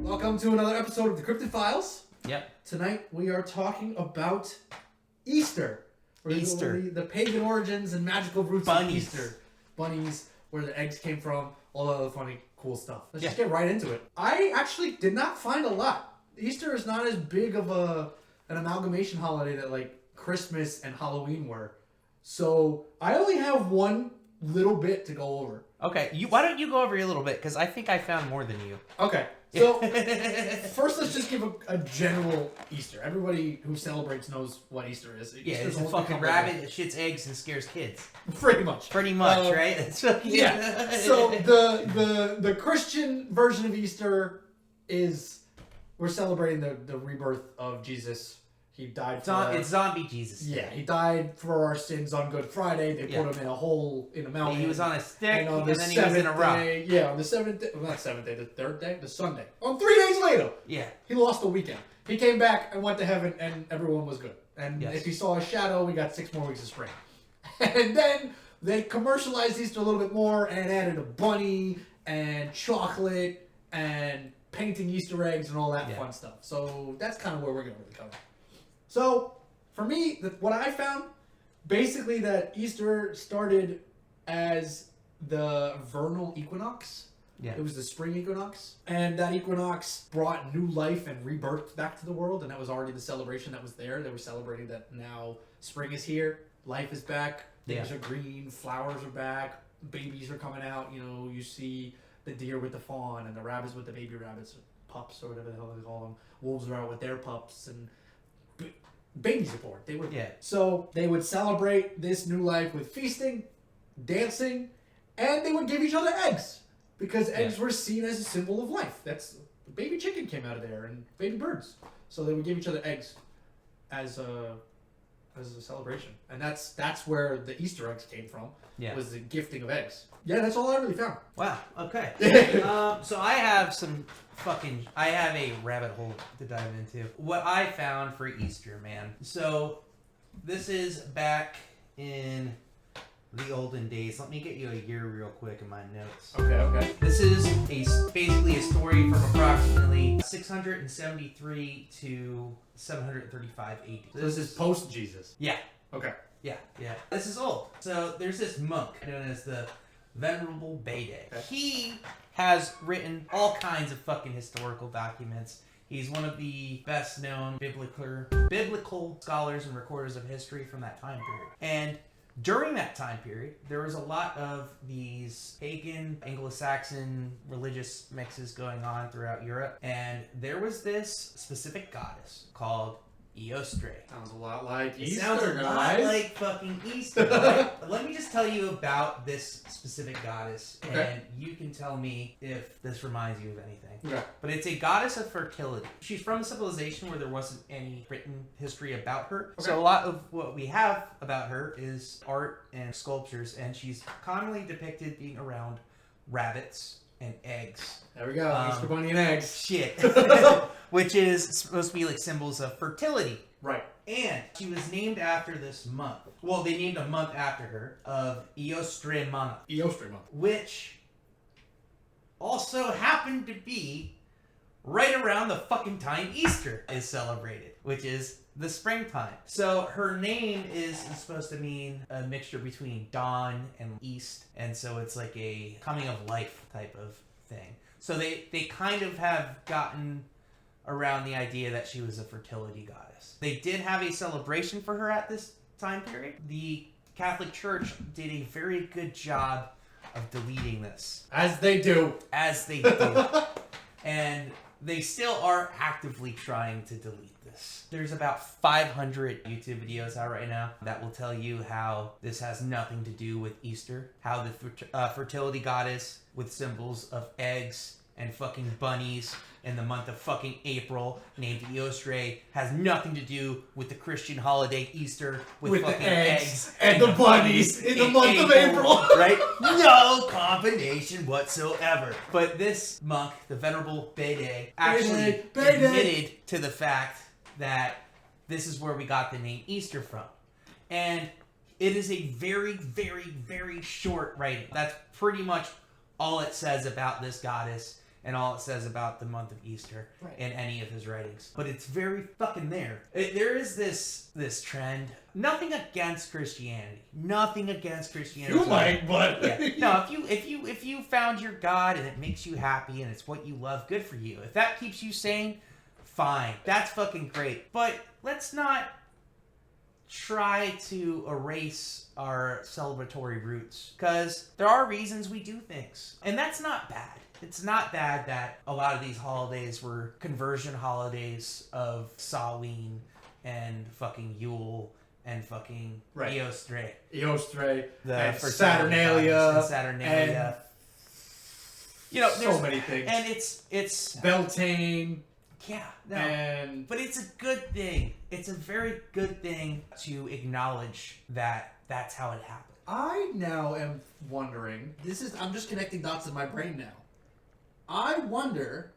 Welcome to another episode of the Cryptid Files. Yep. Tonight we are talking about Easter. The pagan origins and magical roots of Easter. Bunnies, where the eggs came from, all the other funny, cool stuff. Let's just get right into it. I actually did not find a lot. Easter is not as big of an amalgamation holiday that like Christmas and Halloween were. So I only have one little bit to go over. Okay, why don't you go over a little bit, because I think I found more than you. Okay, so first let's just give a general Easter. Everybody who celebrates knows what Easter is. It's a fucking rabbit that shits eggs and scares kids. Pretty much, right? That's yeah. So the Christian version of Easter is we're celebrating the rebirth of Jesus. He died for it's zombie Jesus. Yeah, he died for our sins on Good Friday. They put him in a hole in a mountain. He was on a stick, and then he was in a rock. On the seventh day, well, not seventh day, the third day, the Sunday. 3 days later, he lost the weekend. He came back and went to heaven, and everyone was good. And if he saw a shadow, we got 6 more weeks of spring. And then they commercialized Easter a little bit more and added a bunny and chocolate and painting Easter eggs and all that fun stuff. So that's kind of where we're going to really cover. So, for me, what I found, basically that Easter started as the vernal equinox. Yeah. It was the spring equinox. And that equinox brought new life and rebirth back to the world. And that was already the celebration that was there. They were celebrating that now spring is here, life is back, things are green, flowers are back, babies are coming out. You know, you see the deer with the fawn and the rabbits with the baby rabbits, pups or whatever the hell they call them. Wolves are out with their pups and babies are born. So they would celebrate this new life with feasting, dancing, and they would give each other eggs because eggs were seen as a symbol of life. That's baby chicken came out of there and baby birds. So they would give each other eggs as a celebration, and that's where the Easter eggs came from. Was the gifting of eggs. Yeah, that's all I really found. Wow. Okay. So I have a rabbit hole to dive into. What I found for Easter, man. So this is back in the olden days. Let me get you a year real quick in my notes. Okay. This is basically a story from approximately 673 to 735 AD. So this is post Jesus. Yeah. Okay. Yeah. This is old. So there's this monk known as the Venerable Bede. Okay. He has written all kinds of fucking historical documents. He's one of the best known biblical scholars and recorders of history from that time period. And during that time period, there was a lot of these pagan, Anglo-Saxon religious mixes going on throughout Europe. And there was this specific goddess called Eostre. Sounds a lot like Easter, sounds a lot like fucking Easter. Right? Let me just tell you about this specific goddess, and you can tell me if this reminds you of anything. Okay. But it's a goddess of fertility. She's from a civilization where there wasn't any written history about her. Okay. So a lot of what we have about her is art and sculptures, and she's commonly depicted being around rabbits and eggs. There we go. Easter bunny and eggs. Shit. Which is supposed to be like symbols of fertility. Right. And she was named after this month. Well, they named a month after her of Eostre month. Eostre month. Which also happened to be right around the fucking time Easter is celebrated, which is the springtime. So her name is supposed to mean a mixture between dawn and east, and so it's like a coming of life type of thing. So they kind of have gotten around the idea that she was a fertility goddess. They did have a celebration for her at this time period. The Catholic Church did a very good job of deleting this. As they do. And they still are actively trying to delete this. There's about 500 YouTube videos out right now that will tell you how this has nothing to do with Easter, how the fertility goddess with symbols of eggs and fucking bunnies in the month of fucking April named Eostre has nothing to do with the Christian holiday Easter with fucking the eggs and the bunnies in the month of April. Right? No combination whatsoever. But this monk, the Venerable Bede, actually admitted to the fact that this is where we got the name Easter from. And it is a very, very, very short writing. That's pretty much all it says about this goddess and all it says about the month of Easter in any of his writings. But it's very fucking there. There is this trend. Nothing against Christianity. Nothing against Christianity. You might, but no. If you found your God and it makes you happy and it's what you love, good for you. If that keeps you sane, fine. That's fucking great. But let's not try to erase our celebratory roots, because there are reasons we do things, and that's not bad. It's not bad that a lot of these holidays were conversion holidays of Samhain and fucking Yule and fucking Eostre, and Saturnalia, and you know, so many things, and it's Beltane. Yeah, no. But it's a good thing. It's a very good thing to acknowledge that that's how it happened. I now am wondering, I'm just connecting dots in my brain now. I wonder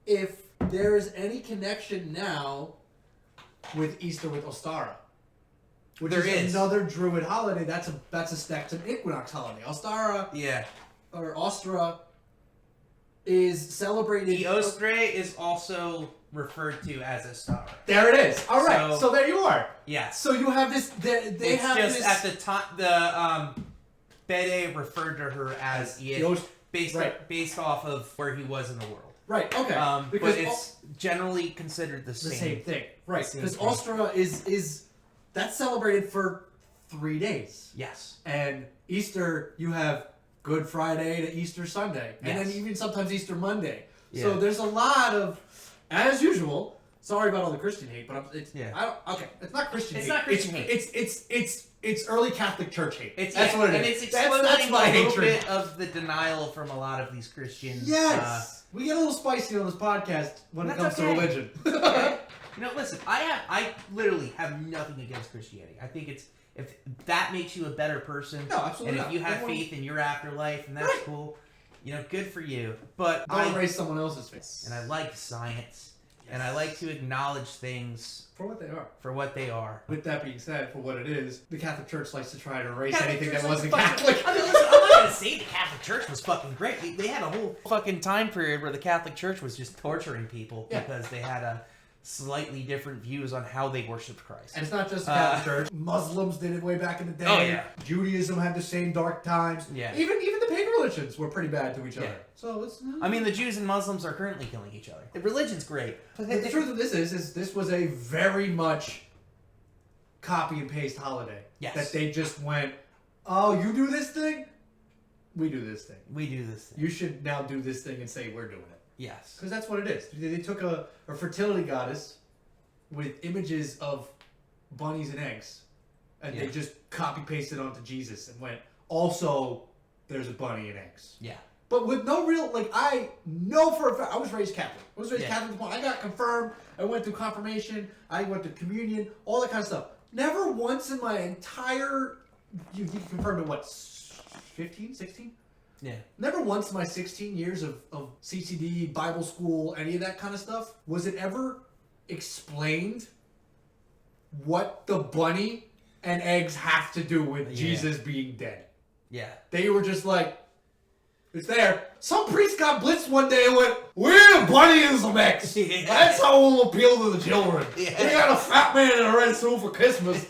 if there's any connection now with Easter with Ostara. Which there is another Druid holiday. That's an equinox holiday. Ostara. Yeah. Or Ostra is celebrated. Eostre is also referred to as a star. There it is. All right. So there you are. Yes. So you have this. They have just this. At the time, the Bede referred to her as based off of where he was in the world. Right. Okay. But it's generally considered the same thing. Right. Because Ostra is that's celebrated for 3 days. Yes. And Easter, you have Good Friday to Easter Sunday, and then even sometimes Easter Monday. Yeah. So there's a lot of, as usual. Sorry about all the Christian hate, but it's not Christian hate. It's not Christian hate. It's early Catholic Church hate. That's what it is. And it's exploding a little bit of the denial from a lot of these Christians. Yes, we get a little spicy on this podcast when it comes to religion. You know, listen, I literally have nothing against Christianity. I think if that makes you a better person, and if you have faith in your afterlife, and that's cool, you know, good for you. But don't erase someone else's faith. And I like science, and I like to acknowledge things for what they are. For what they are. With that being said, for what it is, the Catholic Church likes to try to erase anything that wasn't Catholic. I mean, listen, I'm not gonna say the Catholic Church was fucking great. They had a whole fucking time period where the Catholic Church was just torturing people because they had a slightly different views on how they worshiped Christ. And it's not just the Catholic Church. Muslims did it way back in the day. Oh, yeah. Judaism had the same dark times. Yeah. Even the pagan religions were pretty bad to each other. So it's... I mean, the Jews and Muslims are currently killing each other. The religion's great. But the truth of this is this was a very much copy and paste holiday. Yes. That they just went, oh, you do this thing? We do this thing. We do this thing. You should now do this thing and say we're doing it. Yes. Because that's what it is. They took a fertility goddess with images of bunnies and eggs, and they just copy-pasted onto Jesus and went, also, there's a bunny and eggs. Yeah. But with no real, I know for a fact, I was raised Catholic. Catholic. I got confirmed. I went through confirmation. I went to communion, all that kind of stuff. Never once in my entire, you confirmed in what, 15, 16? Yeah. Never once in my 16 years of CCD, Bible school, any of that kind of stuff, was it ever explained what the bunny and eggs have to do with Jesus being dead. Yeah. They were just like, it's there. Some priest got blitzed one day and went, we're bunny and some eggs. Yeah. That's how we'll appeal to the children. Yeah. We got a fat man in a red suit for Christmas.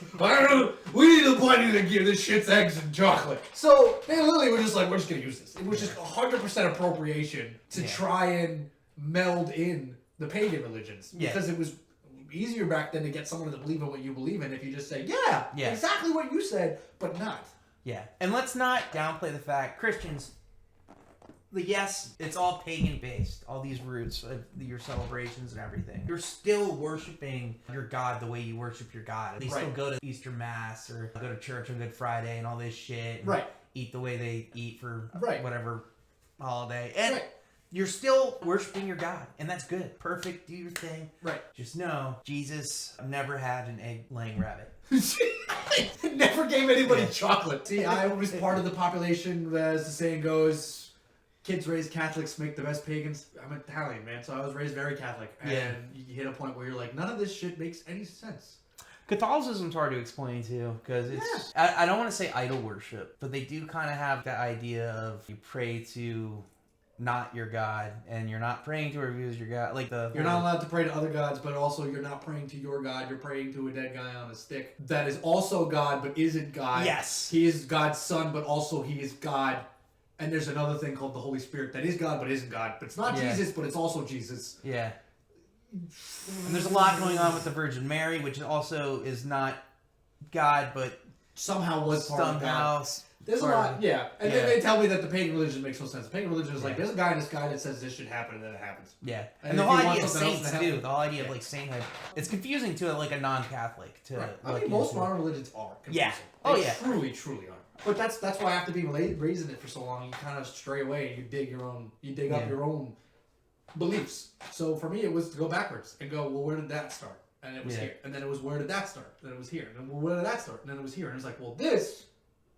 We need a bunny to give this shit's eggs and chocolate. So they literally were just like, we're just going to use this. It was just 100% appropriation to try and meld in the pagan religions. Because it was easier back then to get someone to believe in what you believe in if you just say, exactly what you said, but not. Yeah. And let's not downplay the fact, Christians, yes, it's all pagan based, all these roots of your celebrations and everything. You're still worshiping your God the way you worship your God. They still go to Easter Mass or go to church on Good Friday and all this shit. And eat the way they eat for whatever holiday. And you're still worshiping your God. And that's good. Perfect. Do your thing. Right. Just know, Jesus never had an egg-laying rabbit. Never gave anybody chocolate. See, I was part of the population, as the saying goes, kids raised Catholics make the best pagans. I'm Italian, man, so I was raised very Catholic. And you hit a point where you're like, none of this shit makes any sense. Catholicism's hard to explain, too, because it's... I don't want to say idol worship, but they do kind of have that idea of you pray to not your God, and you're not praying to whoever is your God. Like you're not allowed to pray to other gods, but also you're not praying to your God. You're praying to a dead guy on a stick that is also God, but isn't God. Yes, he is God's son, but also he is God. And there's another thing called the Holy Spirit that is God, but isn't God. But it's not Jesus, but it's also Jesus. Yeah. And there's a lot going on with the Virgin Mary, which also is not God, but somehow was part of God. There's a lot, yeah. And then they tell me that the pagan religion makes no sense. The pagan religion is like, there's a guy in the sky that says this should happen, and then it happens. Yeah. And the whole idea of saints, too. The whole idea of, like, sainthood. It's confusing to, like, a non-Catholic. Right. I mean, most modern religions are confusing. Yeah. Oh, yeah. Truly, truly are. But that's why after being raised in it for so long, you kind of stray away and you dig up your own beliefs. So for me, it was to go backwards and go, well, where did that start? And it was here. And then it was, where did that start? And then it was here. And then, well, where did that start? And then it was here. And it was like, well, this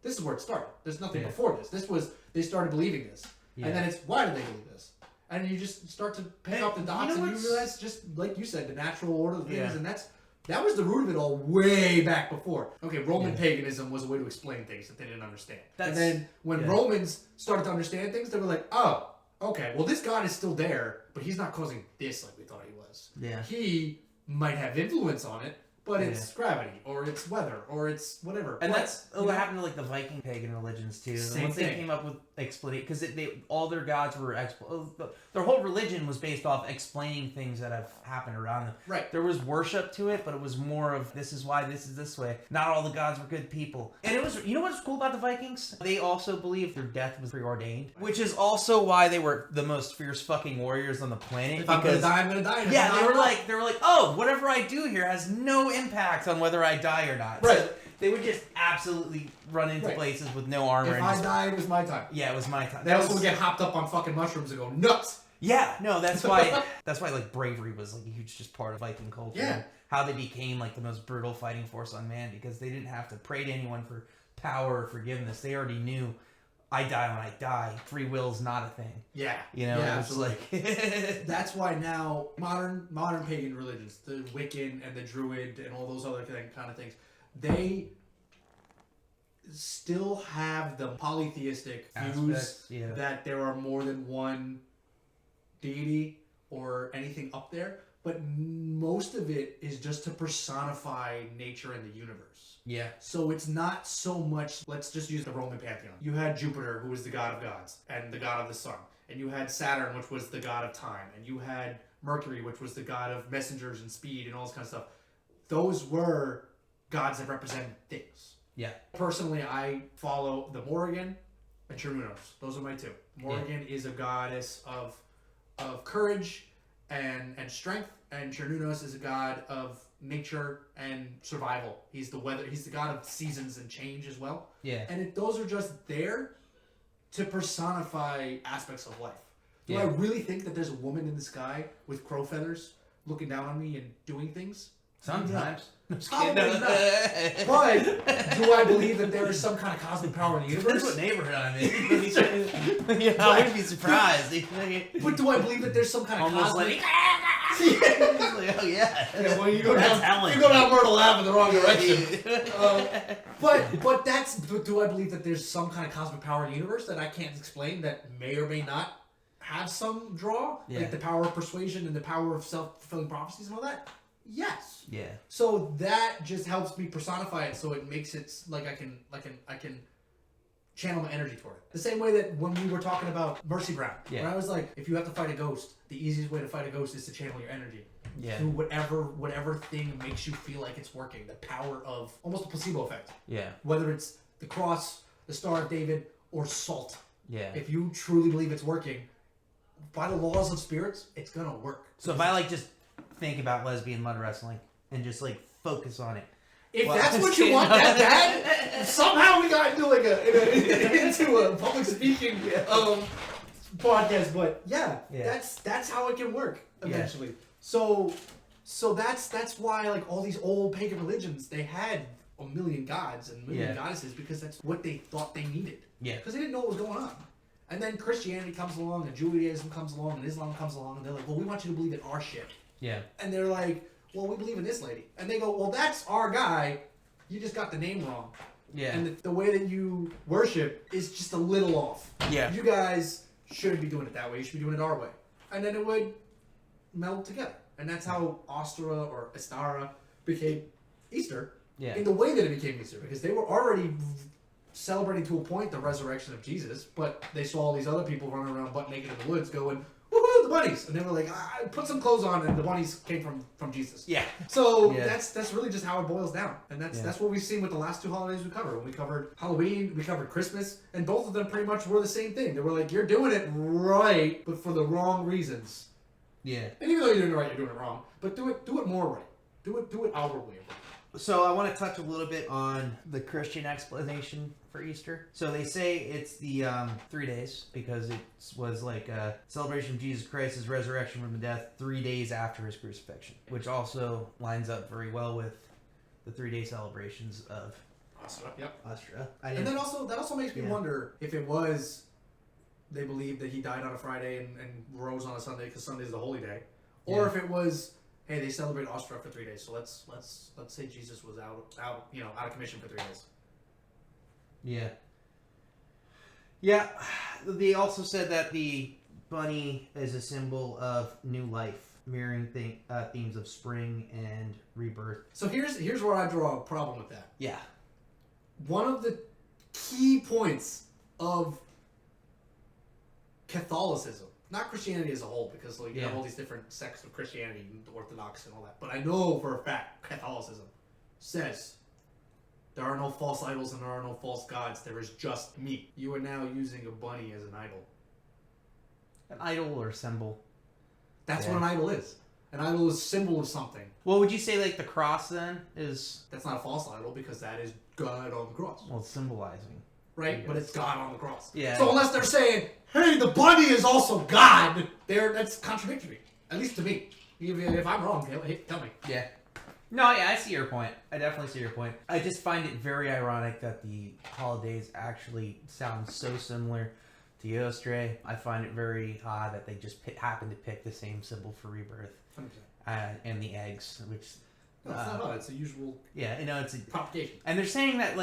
is where it started. There's nothing before this. They started believing this. And then it's, why did they believe this? And you just start to pick up the dots and you realize, just like you said, the natural order of things. And that was the root of it all way back before. Okay, Roman paganism was a way to explain things that they didn't understand. And then when Romans started to understand things, they were like, oh, okay, well, this God is still there, but he's not causing this like we thought he was. Yeah. He might have influence on it, but it's gravity, or it's weather, or it's whatever. And that's what happened to, like, the Viking pagan religions, too. Once they came up with explanation, because all their gods were, their whole religion was based off explaining things that have happened around them. Right. There was worship to it, but it was more of, this is why this is this way. Not all the gods were good people. And it was, you know what's cool about the Vikings? They also believed their death was preordained, which is also why they were the most fierce fucking warriors on the planet. If I'm gonna die, I'm gonna die. Yeah, they were like, oh, whatever I do here has no impact on whether I die or not. Right. So they would just absolutely run into places with no armor. If I died, it was my time. Yeah, it was my time. They also would get hopped up on fucking mushrooms and go nuts. Yeah, no, that's why like bravery was like a huge just part of Viking culture. Yeah. How they became like the most brutal fighting force on man, because they didn't have to pray to anyone for power or forgiveness. They already knew, I die when I die. Free will's not a thing. Yeah. You know, yeah, it's like that's why now modern pagan religions, the Wiccan and the Druid and all those other kind of things, they still have the polytheistic views that there are more than one deity or anything up there, but most of it is just to personify nature and the universe. Yeah. So it's not so much, let's just use the Roman pantheon. You had Jupiter, who was the god of gods and the god of the sun. And you had Saturn, which was the god of time. And you had Mercury, which was the god of messengers and speed and all this kind of stuff. Those were gods that represented things. Yeah. Personally, I follow the Morrigan and Cernunnos. Those are my two. Morrigan is a goddess of courage and strength, and Cernunnos is a god of nature and survival. He's the weather. He's the god of seasons and change as well. Yeah. And those are just there to personify aspects of life. Do I really think that there's a woman in the sky with crow feathers looking down on me and doing things? Sometimes. Probably not. But do I believe that there is some kind of cosmic power in the universe? Depends what neighborhood I'm in. Yeah, I wouldn't be surprised. But do I believe that there's some kind of almost cosmic... like, oh yeah. Well, you go down Myrtle Ave in the wrong direction. But do I believe that there's some kind of cosmic power in the universe that I can't explain that may or may not have some draw? Yeah. Like the power of persuasion and the power of self-fulfilling prophecies and all that? Yes. Yeah. So that just helps me personify it, so it makes it like I can channel my energy toward it. The same way that when we were talking about Mercy Brown, when I was like, if you have to fight a ghost, the easiest way to fight a ghost is to channel your energy. Yeah. Through whatever thing makes you feel like it's working. The power of almost a placebo effect. Yeah. Whether it's the cross, the Star of David, or salt. Yeah. If you truly believe it's working, by the laws of spirits, it's gonna work. So if I like just think about lesbian mud wrestling and just like focus on it. If that's what you want that bad, somehow we got into into a public speaking podcast. But that's how it can work eventually. Yeah. So that's why like all these old pagan religions, they had a million gods and a million goddesses, because that's what they thought they needed. Yeah. Because they didn't know what was going on. And then Christianity comes along, and Judaism comes along, and Islam comes along, and they're like, well, we want you to believe in our shit. Yeah. And they're like, well, we believe in this lady. And they go, well, that's our guy. You just got the name wrong. Yeah. And the way that you worship is just a little off. Yeah. You guys shouldn't be doing it that way. You should be doing it our way. And then it would meld together. And that's how Eostre or Eostre became Easter in the way that it became Easter. Because they were already celebrating to a point the resurrection of Jesus, but they saw all these other people running around butt naked in the woods going, woohoo, the bunnies! And they were like, put some clothes on, and the bunnies came from Jesus. Yeah. So that's really just how it boils down. And that's what we've seen with the last two holidays we covered. When we covered Halloween, we covered Christmas, and both of them pretty much were the same thing. They were like, you're doing it right, but for the wrong reasons. Yeah. And even though you're doing it right, you're doing it wrong. But do it more right. Do it our way. So I want to touch a little bit on the Christian explanation for Easter. So they say it's the 3 days because it was like a celebration of Jesus Christ's resurrection from the death 3 days after his crucifixion, which also lines up very well with the 3-day celebrations of Eostre. Yep. Eostre. And that also makes me wonder if it was they believed that he died on a Friday and rose on a Sunday because Sunday's the holy day, or if it was, hey, they celebrate Eostre for 3 days, so let's say Jesus was out of commission for 3 days. Yeah. Yeah. They also said that the bunny is a symbol of new life, mirroring themes of spring and rebirth. So here's where I draw a problem with that. Yeah. One of the key points of Catholicism, not Christianity as a whole, because you have all these different sects of Christianity, the Orthodox and all that. But I know for a fact Catholicism says there are no false idols and there are no false gods. There is just me. You are now using a bunny as an idol. An idol or symbol. That's what an idol is. An idol is a symbol of something. Well, would you say like the cross then is... That's not a false idol because that is God on the cross. Well, it's symbolizing. Right? But it's God on the cross. Yeah. So unless they're saying, hey, the bunny is also God, that's contradictory. At least to me. If I'm wrong, tell me. Yeah. No, yeah, I see your point. I definitely see your point. I just find it very ironic that the holidays actually sound so similar to Eostre. I find it very odd that they just happen to pick the same symbol for rebirth. 100%. And the eggs, which... No, it's not odd. It's a usual it's a propagation. And they're saying that,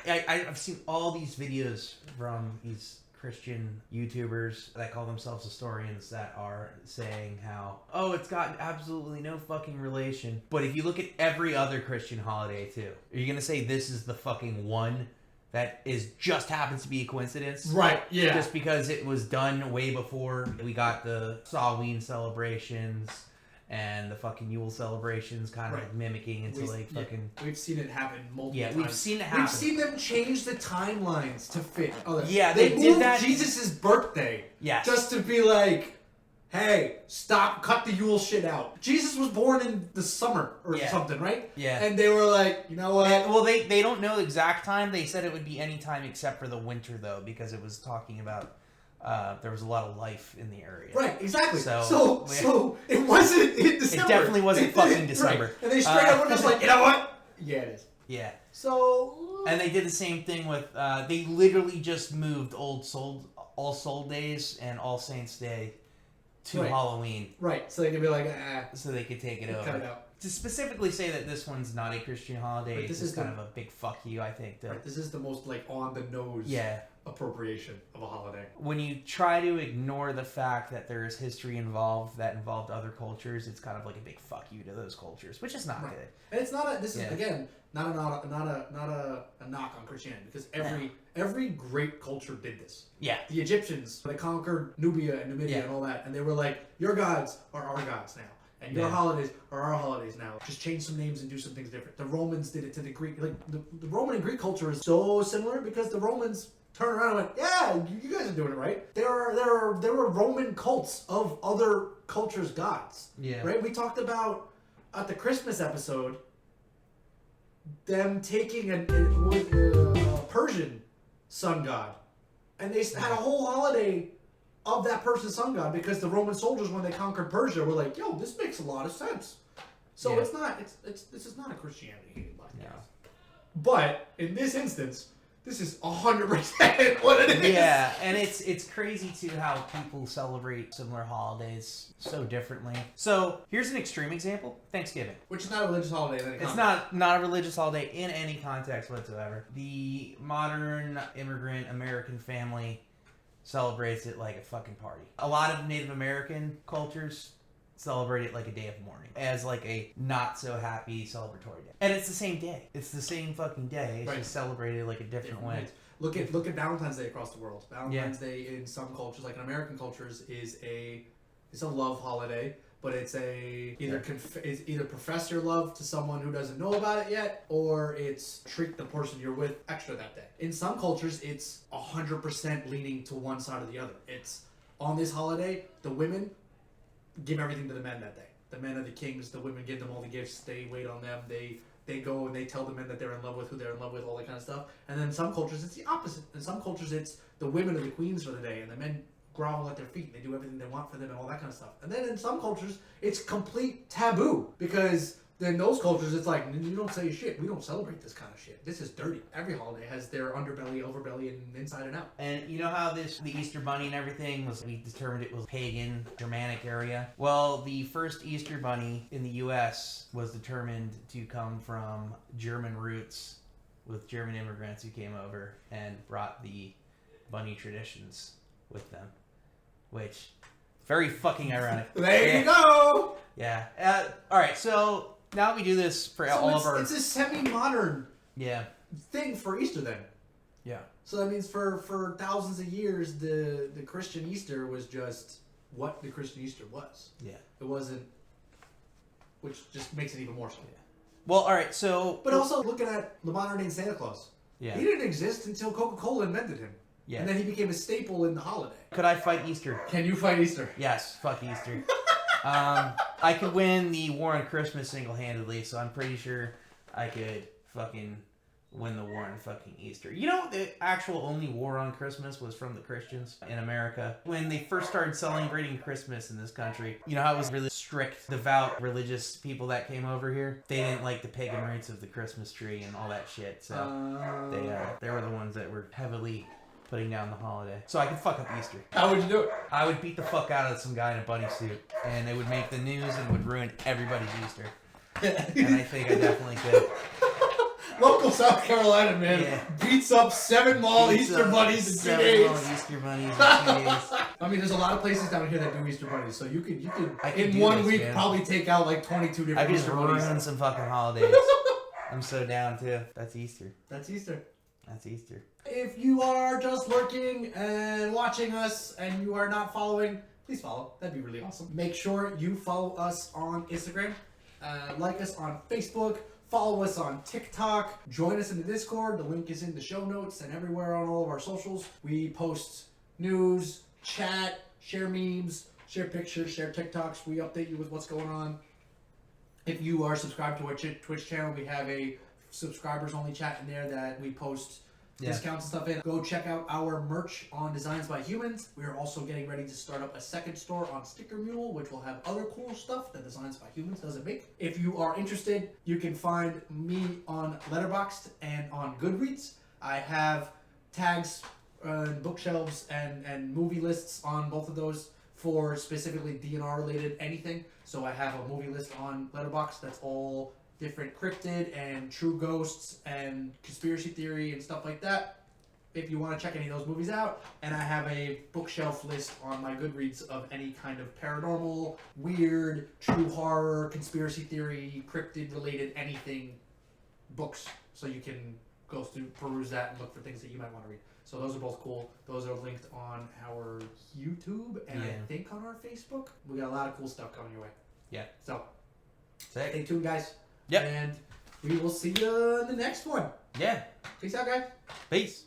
I've seen all these videos from these Christian YouTubers that call themselves historians that are saying how, it's got absolutely no fucking relation. But if you look at every other Christian holiday too, are you going to say this is the fucking one that just happens to be a coincidence? Right, yeah. Just because it was done way before we got the Halloween celebrations and the fucking Yule celebrations kind of mimicking into we've seen it happen multiple times. We've seen it happen. We've seen them change the timelines to fit others. Yeah, they did moved that. Jesus' birthday. Yes. Just to be like, hey, cut the Yule shit out. Jesus was born in the summer or something, right? Yeah. And they were like, you know what? Well, they don't know the exact time. They said it would be any time except for the winter, though, because it was talking about there was a lot of life in the area. Right, exactly. So it wasn't in December. It definitely wasn't fucking December. Right. And they straight up were just like, you know what? Yeah, it is. Yeah. So... And they did the same thing with... they literally just moved All Soul Days and All Saints Day to Halloween. Right, so they could be like, so they could take it over. Cut it out. To specifically say that this one's not a Christian holiday, this is kind of a big fuck you, I think. This is the most, on the nose appropriation of a holiday. When you try to ignore the fact that there is history involved that involved other cultures, it's kind of like a big fuck you to those cultures, which is not good. And it's not is again not a knock on Christianity, because every great culture did this. Yeah. The Egyptians, they conquered Nubia and Numidia and all that, and they were like, your gods are our gods now. And your holidays are our holidays now. Just change some names and do some things different. The Romans did it to the Greek. The Roman and Greek culture is so similar because the Romans turned around and went, yeah, you guys are doing it right. There were Roman cults of other cultures' gods. Yeah. Right? We talked about, at the Christmas episode, them taking a Persian sun god. And they had a whole holiday of that person's sun god because the Roman soldiers, when they conquered Persia, were like, yo, this makes a lot of sense. So this is not a Christianity. No. But in this instance, this is 100% what it is. Yeah, and it's crazy too how people celebrate similar holidays so differently. So here's an extreme example: Thanksgiving, which is not a religious holiday in any context. It's not a religious holiday in any context whatsoever. The modern immigrant American family celebrates it like a fucking party. A lot of Native American cultures celebrate it like a day of mourning, as like a not so happy celebratory day. And it's the same day. It's the same fucking day. It's just celebrated like a different way. Look at Valentine's Day across the world. Valentine's Day in some cultures, like in American cultures, is a love holiday, but it's either profess your love to someone who doesn't know about it yet, or it's treat the person you're with extra that day. In some cultures, it's 100% leaning to one side or the other. It's on this holiday, the women give everything to the men that day. The men are the kings. The women give them all the gifts. They wait on them. They go and they tell the men that they're in love with, who they're in love with, all that kind of stuff. And then in some cultures, it's the opposite. In some cultures, it's the women are the queens for the day, and the men grovel at their feet. They do everything they want for them and all that kind of stuff. And then in some cultures, it's complete taboo, because in those cultures, it's like, you don't say shit. We don't celebrate this kind of shit. This is dirty. Every holiday has their underbelly, overbelly, and inside and out. And you know how the Easter Bunny and everything was, we determined it was Pagan, Germanic area? Well, the first Easter Bunny in the U.S. was determined to come from German roots, with German immigrants who came over and brought the bunny traditions with them. Which, very fucking ironic. There you go! Yeah. Alright, so now we do this for all of our... It's a semi-modern thing for Easter then. Yeah. So that means for thousands of years, the Christian Easter was just what the Christian Easter was. Yeah. It wasn't... Which just makes it even more so. Yeah. Well, alright, so... But also, looking at the modern-day Santa Claus. Yeah. He didn't exist until Coca-Cola invented him. Yeah. And then he became a staple in the holiday. Could I fight Easter? Can you fight Easter? Yes, fuck Easter. I could win the war on Christmas single-handedly, so I'm pretty sure I could fucking win the war on fucking Easter. You know, the actual only war on Christmas was from the Christians in America. When they first started celebrating Christmas in this country, you know how it was really strict, devout, religious people that came over here? They didn't like the pagan roots of the Christmas tree and all that shit, so they were the ones that were heavily putting down the holiday. So I could fuck up Easter. How would you do it? I would beat the fuck out of some guy in a bunny suit, and it would make the news and would ruin everybody's Easter. And I think I definitely could. Local South Carolina man beats up 7 mall Easter bunnies in 2 days. 7 mall Easter bunnies in 2 days. I mean, there's a lot of places down here that do Easter bunnies, so you could in 1 week probably take out like 22 different Easter bunnies. I could ruin some fucking holidays. I'm so down too. That's Easter. That's Easter. That's Easter. If you are just lurking and watching us and you are not following, please follow. That'd be really awesome. Make sure you follow us on Instagram, like us on Facebook, follow us on TikTok, join us in the Discord. The link is in the show notes and everywhere on all of our socials. We post news, chat, share memes, share pictures, share TikToks. We update you with what's going on. If you are subscribed to our Twitch channel, we have a subscribers only chat in there that we post discounts and stuff in. Go check out our merch on Designs by Humans. We are also getting ready to start up a second store on Sticker Mule, which will have other cool stuff that Designs by Humans doesn't make. If you are interested, you can find me on Letterboxd and on Goodreads. I have tags, bookshelves, and movie lists on both of those for specifically DNR related anything. So I have a movie list on Letterboxd that's all different cryptid and true ghosts and conspiracy theory and stuff like that, if you want to check any of those movies out. And I have a bookshelf list on my Goodreads of any kind of paranormal, weird, true horror, conspiracy theory, cryptid related anything books, so you can go through, peruse that and look for things that you might want to read. So those are both cool. Those are linked on our YouTube and I think on our Facebook. We got a lot of cool stuff coming your way. Yeah. So stay tuned, guys. Yep. And we will see you in the next one. Yeah. Peace out, guys. Peace.